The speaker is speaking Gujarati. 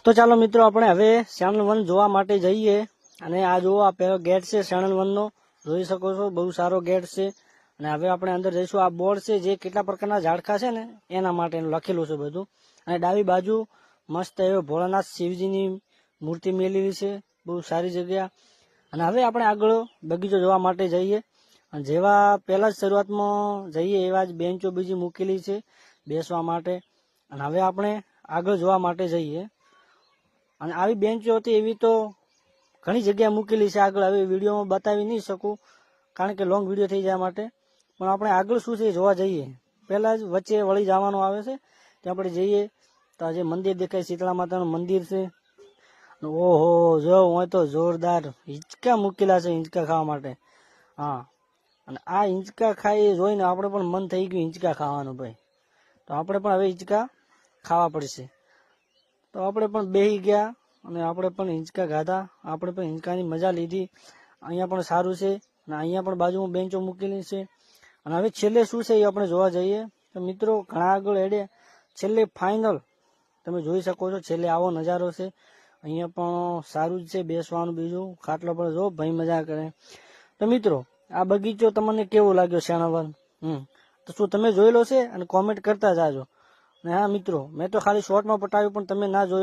તો ચાલો મિત્રો આપણે હવે ચેનલ 1 જોવા માટે જઈએ અને આ જુઓ આ પહેલો ગેટ છે ચેનલ 1 નો જોઈ શકો છો બહુ સારો ગેટ છે અને હવે આપણે અંદર જઈશું આ બોર્ડ છે જે કેટલા પ્રકારના ઝાડખા છે ને એના માટે લખેલું છે બધું અને ડાબી બાજુ મસ્ત એવો ભોળાનાથ શિવજીની મૂર્તિ મેલેલી છે બહુ સારી જગ્યા અને હવે આપણે આગળ બગીચો જોવા માટે જઈએ અને જેવા પહેલા જ શરૂઆતમાં જઈએ એવા જ બેન્ચો બીજી મૂકેલી છે બેસવા માટે અને હવે આપણે આગળ જોવા માટે જઈએ અને આવી બેન્ચો હતી એવી તો ઘણી જગ્યાએ મૂકેલી છે આગળ હવે વિડીયોમાં બતાવી નહીં શકું કારણ કે લોંગ વિડીયો થઈ જાય માટે પણ આપણે આગળ શું છે જોવા જઈએ પહેલાં જ વચ્ચે વળી જવાનું આવે છે ત્યાં આપણે જઈએ તો જે મંદિર દેખાય શીતળા માતાનું મંદિર છે ઓહો જો હોય તો જોરદાર હિંચકા મૂકેલા છે હિંચકા ખાવા માટે હા અને આ હિંચકા ખાઈ જોઈને આપણે પણ મન થઈ ગયું હિંચકા ખાવાનું ભાઈ તો આપણે પણ હવે હિંચકા ખાવા પડશે તો આપણે પણ બેસી ગયા અને આપણે પણ હિંચકા ખાધા આપણે પણ હિંચકાની મજા લીધી અહીંયા પણ સારું છે અને અહીંયા પણ બાજુમાં બેન્ચો મૂકેલી છે અને હવે છેલ્લે શું છે એ આપણે જોવા જઈએ તો મિત્રો ઘણા આગળ હેડે છેલ્લે ફાઇનલ તમે જોઈ શકો છો છેલ્લે આવો નજારો છે અહીંયા પણ સારું જ છે બેસવાનું બીજું ખાટલો પર જો ભાઈ મજા કરે તો મિત્રો આ બગીચો તમને કેવો લાગ્યો શેણાવન તો શું તમે જોયેલો છે અને કોમેન્ટ કરતા જાજો અને હા મિત્રો મેં તો ખાલી શોર્ટમાં પટાવ્યું પણ તમે ના જોયો